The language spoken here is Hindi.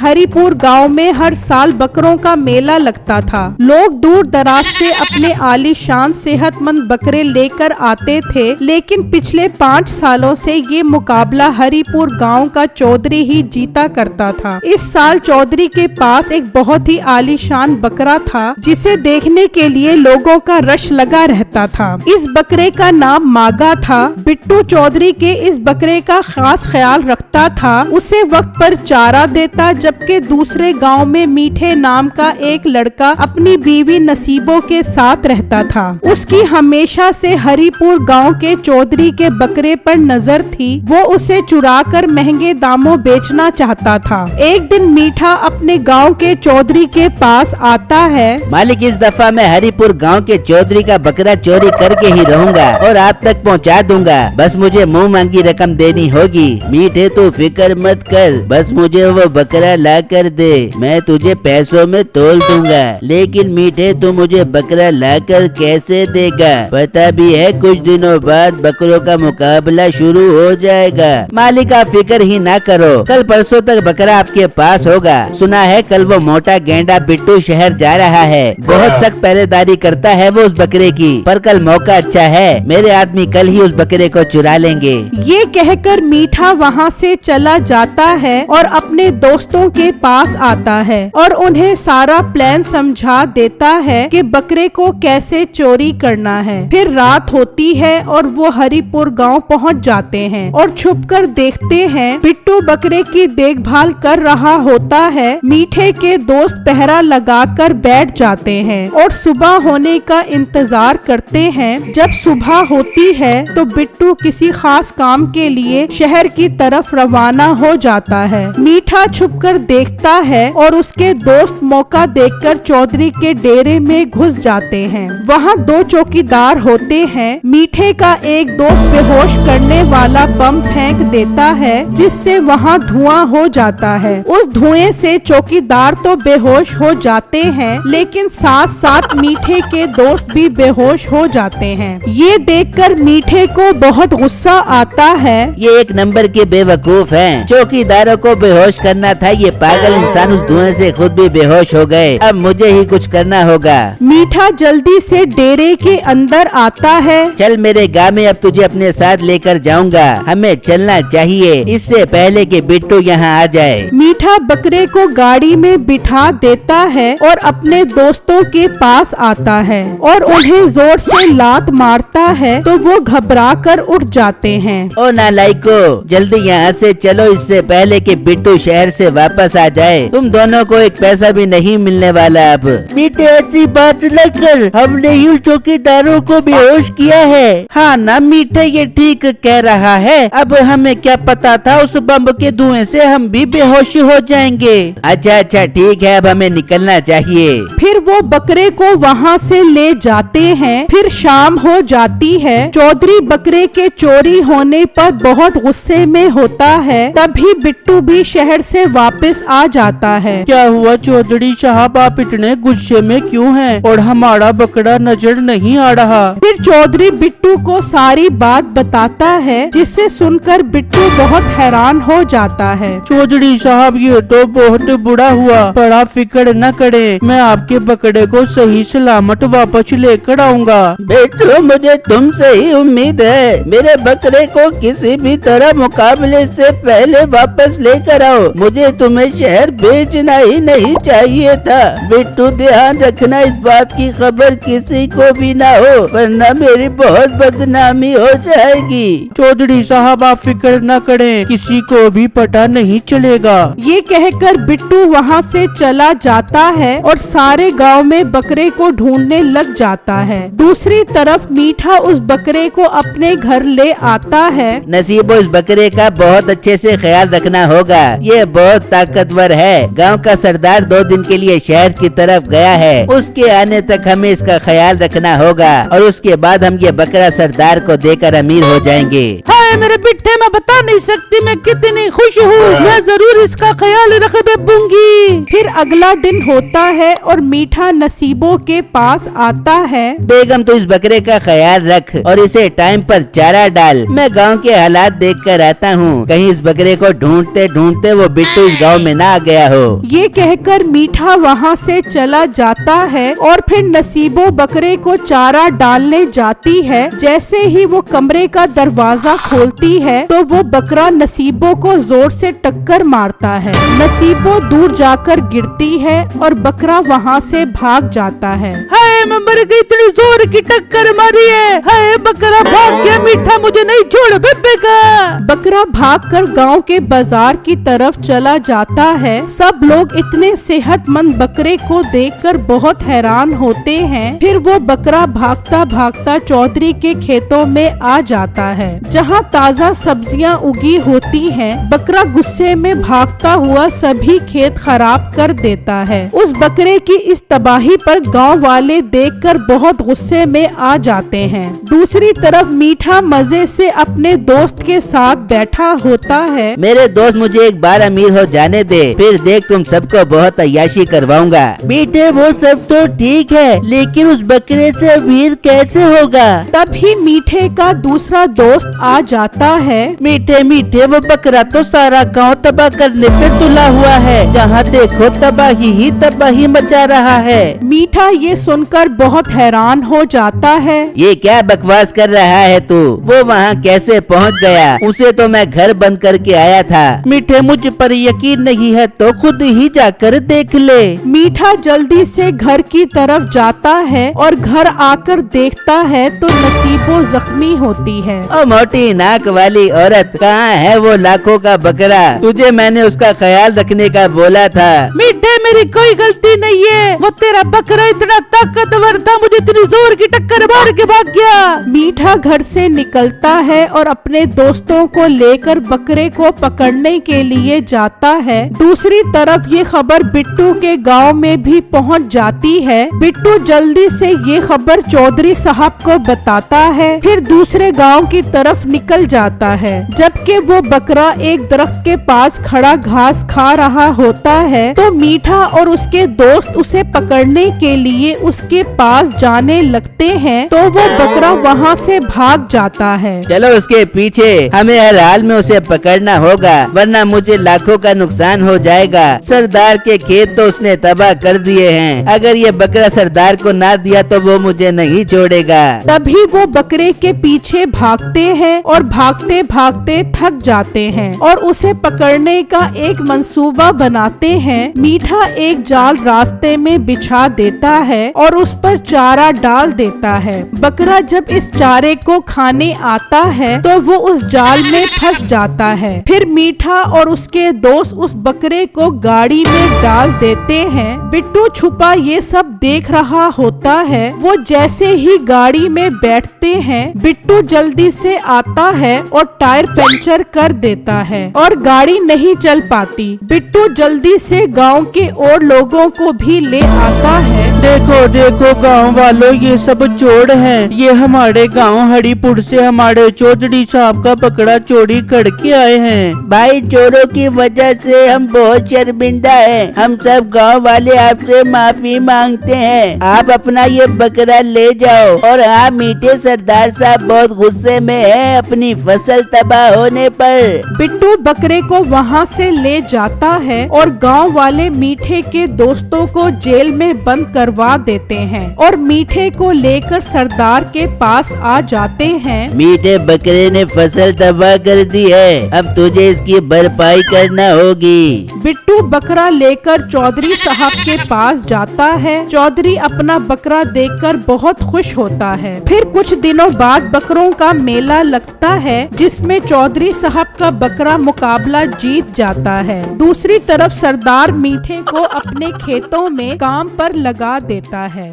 हरिपुर गांव में हर साल बकरों का मेला लगता था। लोग दूर दराज से अपने आलीशान सेहतमंद बकरे लेकर आते थे, लेकिन पिछले 5 सालों से ये मुकाबला हरिपुर गांव का चौधरी ही जीता करता था। इस साल चौधरी के पास एक बहुत ही आलीशान बकरा था, जिसे देखने के लिए लोगों का रश लगा रहता था। इस बकरे का नाम मागा था। बिट्टू चौधरी के इस बकरे का खास ख्याल रखता था, उसे वक्त पर चारा देता, जबकि दूसरे गांव में मीठे नाम का एक लड़का अपनी बीवी नसीबों के साथ रहता था। उसकी हमेशा से हरिपुर गांव के चौधरी के बकरे पर नजर थी। वो उसे चुराकर महंगे दामों बेचना चाहता था। एक दिन मीठा अपने गांव के चौधरी के पास आता है। मालिक, इस दफा मैं हरिपुर गांव के चौधरी का बकरा चोरी करके ही रहूंगा और आप तक पहुंचा दूंगा। बस मुझे मुंह मांगी रकम देनी होगी। मीठे तो फिक्र मत कर, बस मुझे वो बकरा ला कर दे, मैं तुझे पैसों में तोल दूंगा। लेकिन मीठे तू मुझे बकरा लाकर कैसे देगा? पता भी है कुछ दिनों बाद बकरों का मुकाबला शुरू हो जाएगा। मालिक, आप फिक्र ही ना करो, कल परसों तक बकरा आपके पास होगा। सुना है कल वो मोटा गेंडा बिट्टू शहर जा रहा है। बहुत सख्त पहरेदारी करता है वो उस बकरे की, पर कल मौका अच्छा है, मेरे आदमी कल ही उस बकरे को चुरा लेंगे। ये कहकर मीठा वहाँ से चला जाता है और अपने दोस्तों के पास आता है और उन्हें सारा प्लान समझा देता है कि बकरे को कैसे चोरी करना है। फिर रात होती है और वो हरिपुर गांव पहुंच जाते हैं और छुपकर देखते हैं बिट्टू बकरे की देखभाल कर रहा होता है। मीठे के दोस्त पहरा लगाकर बैठ जाते हैं और सुबह होने का इंतजार करते हैं। जब सुबह होती है तो बिट्टू किसी खास काम के लिए शहर की तरफ रवाना हो जाता है। मीठा छुपकर देखता है और उसके दोस्त मौका देखकर चौधरी के डेरे में घुस जाते हैं। वहाँ 2 चौकीदार होते हैं। मीठे का एक दोस्त बेहोश करने वाला बम फेंक देता है, जिससे वहाँ धुआं हो जाता है। उस धुएं से चौकीदार तो बेहोश हो जाते हैं, लेकिन साथ साथ मीठे के दोस्त भी बेहोश हो जाते हैं। ये देखकर मीठे को बहुत गुस्सा आता है। ये एक नंबर के बेवकूफ हैं। चौकीदारों को बेहोश करना था, ये पागल इंसान उस धुएं से खुद भी बेहोश हो गए। अब मुझे ही कुछ करना होगा। मीठा जल्दी से डेरे के अंदर आता है। चल मेरे गाँव में, अब तुझे अपने साथ लेकर जाऊंगा। हमें चलना चाहिए इससे पहले कि बिट्टू यहाँ आ जाए। मीठा बकरे को गाड़ी में बिठा देता है और अपने दोस्तों के पास आता है और उन्हें जोर से लात मारता है, तो वो घबरा कर उठ जाते हैं। ओ नालायको, जल्दी यहाँ से चलो इससे पहले कि बिट्टू शहर से वापस आ जाए। तुम दोनों को एक पैसा भी नहीं मिलने वाला। अब मीठे ऐसी बात न कर, हमने ही चौकीदारों को बेहोश किया है। हाँ ना मीठे, ये ठीक कह रहा है। अब हमें क्या पता था उस बम के धुएं से हम भी बेहोश हो जाएंगे। अच्छा ठीक है, अब हमें निकलना चाहिए। फिर वो बकरे को वहाँ से ले जाते हैं। फिर शाम हो जाती है। चौधरी बकरे के चोरी होने पर बहुत गुस्से में होता है। तभी बिट्टू भी शहर से वापस आ जाता है। क्या हुआ चौधरी साहब, आप इतने गुस्से में क्यों हैं? और हमारा बकरा नजर नहीं आ रहा। फिर चौधरी बिट्टू को सारी बात बताता है, जिसे सुनकर बिट्टू बहुत हैरान हो जाता है। चौधरी साहब, ये तो बहुत बुरा हुआ, बड़ा फिक्र न करे, मैं आपके बकरे को सही सलामत वापस लेकर आऊंगा। बिट्टू, मुझे तुमसे ही उम्मीद है। मेरे बकरे को किसी भी तरह मुकाबले से पहले वापस लेकर आओ। मुझे तुम्हें शहर भेजना ही नहीं चाहिए था। बिट्टू, ध्यान रखना इस बात की खबर किसी को भी ना हो, वरना मेरी बहुत बदनामी हो जाएगी। चौधरी साहब, आप फिक्र न करें, किसी को भी पता नहीं चलेगा। ये कहकर बिट्टू वहाँ से चला जाता है और सारे गांव में बकरे को ढूंढने लग जाता है। दूसरी तरफ मीठा उस बकरे को अपने घर ले आता है। नसीबो, इस बकरे का बहुत अच्छे से ख्याल रखना होगा। ये बहुत ताकतवर है। गांव का सरदार 2 दिन के लिए शहर की तरफ गया है। उसके आने तक हमें इसका ख्याल रखना होगा और उसके बाद हम ये बकरा सरदार को देकर अमीर हो जाएंगे। हाय मेरे बिट्टे, मैं बता नहीं सकती मैं कितनी खुश हूँ। मैं जरूर इसका ख्याल रख दूंगी। फिर अगला दिन होता है और मीठा नसीबों के पास आता है। बेगम तो इस बकरे का ख्याल रख और इसे टाइम पर चारा डाल। मैं गांव के हालात देख कर आता हूँ, कहीं इस बकरे को ढूंढते ढूंढते वो बिट्टू इस गांव में ना आ गया हो। ये कहकर मीठा वहाँ से चला जाता है और फिर नसीबों बकरे को चारा डालने जाती है। जैसे ही वो कमरे का दरवाजा खोलती है तो वो बकरा नसीबों को जोर से टक्कर मारता है। नसीबों दूर जाकर गिरती है और बकरा वहाँ से भाग जाता है। हाय मैं मर गई, इतनी जोर की टक्कर मारी है। हाय बकरा भाग गया, मीठा मुझे नहीं छोड़ बेबेगा। बकरा भागकर गांव के बाजार की तरफ चला जाता है। सब लोग इतने सेहतमंद बकरे को देखकर बहुत हैरान होते हैं। फिर वो बकरा भागता भागता चौधरी के खेतों में आ जाता है, जहां ताजा सब्जियां उगी होती हैं। बकरा गुस्से में भागता हुआ सभी खेत खराब कर देता है। उस बकरे की इस तबाही पर गांव वाले देखकर बहुत गुस्से में आ जाते हैं। दूसरी तरफ मीठा मजे से अपने दोस्त के साथ बैठा होता है। मेरे दोस्त मुझे एक बार अमीर हो जाने दे, फिर देख तुम सबको बहुत अय्याशी करवाऊंगा। बेटे वो सब तो ठीक है, लेकिन उस बकरे से अमीर कैसे होगा? तभी मीठे का दूसरा दोस्त आ जाता है। मीठे मीठे वो बकरा तो सारा गांव तबाह करने पे तुला हुआ है। जहाँ देखो तबाही ही तबाही मचा रहा है। मीठा ये सुनकर बहुत हैरान हो जाता है। ये क्या बकवास कर रहा है तू? वो वहाँ कैसे पहुँच गया? उसे तो मैं घर बंद करके आया था। मीठे मुझ पर यकीन नहीं है तो खुद ही जाकर देख ले। मीठा जल्दी से घर की तरफ जाता है और घर आकर देखता है तो नसीबों जख्मी होती है। ओ मोटी नाक वाली औरत, कहाँ है वो लाखों का बकरा? तुझे मैंने उसका ख्याल रखने का बोला था। मीठे मेरी कोई गलती नहीं है, वो तेरा बकरा इतना ताकतवर था, मुझे इतनी जोर की टक्कर मार के भाग गया। मीठा घर से निकलता है और अपने दोस्तों को लेकर बकरे को पकड़ने के लिए जाता है। दूसरी तरफ ये खबर बिट्टू के गांव में भी पहुंच जाती है। बिट्टू जल्दी से ये खबर चौधरी साहब को बताता है, फिर दूसरे गांव की तरफ निकल जाता है। जबकि वो बकरा एक दरख्त के पास खड़ा घास खा रहा होता है तो मीठा और उसके दोस्त उसे पकड़ने के लिए उसके पास जाने लगते हैं तो वो बकरा वहाँ से भाग जाता है। चलो उसके पीछे, हमें हर हाल में उसे पकड़ना होगा, वरना मुझे लाखों का नुकसान हो जाएगा। सरदार के खेत तो उसने तबाह कर दिए हैं। अगर ये बकरा सरदार को ना दिया तो वो मुझे नहीं छोड़ेगा। तभी वो बकरे के पीछे भागते हैं और भागते भागते थक जाते हैं और उसे पकड़ने का एक मंसूबा बनाते हैं। मीठा एक जाल रास्ते में बिछा देता है और उस पर चारा डाल देता है। बकरा जब इस चारे को खाने आता है तो वो उस जाल में फंस जाता है। फिर मीठा और उसके दोस्त उस बकरे को गाड़ी में डाल देते हैं। बिट्टू छुपा ये सब देख रहा होता है। वो जैसे ही गाड़ी में बैठते हैं, बिट्टू जल्दी से आता है और टायर पंचर कर देता है और गाड़ी नहीं चल पाती। बिट्टू जल्दी से गांव के और लोगों को भी ले आता है। देखो देखो गांव वालों, ये सब चोर हैं। ये हमारे गांव हरिपुर से हमारे चौधरी साहब का बकरा चोरी करके आए हैं। भाई चोरों की वजह से हम बहुत शर्मिंदा हैं। हम सब गांव वाले आपसे माफी मांगते हैं। आप अपना ये बकरा ले जाओ। और हाँ मीठे, सरदार साहब बहुत गुस्से में हैं अपनी फसल तबाह होने पर। बिट्टू बकरे को वहाँ से ले जाता है और गांव वाले मीठे के दोस्तों को जेल में बंद करवा देते हैं और मीठे को लेकर सरदार के पास आ जाते हैं। मीठे बकरे ने फसल तबाह कर दी है, अब तुझे इसकी भरपाई करना होगी। बिट्टू बकरा लेकर चौधरी साहब के पास जाता है। चौधरी अपना बकरा देखकर बहुत खुश होता है। फिर कुछ दिनों बाद बकरों का मेला लगता है जिसमें चौधरी साहब का बकरा मुकाबला जीत जाता है। दूसरी तरफ सरदार मीठे को अपने खेतों में काम पर लगा देता है।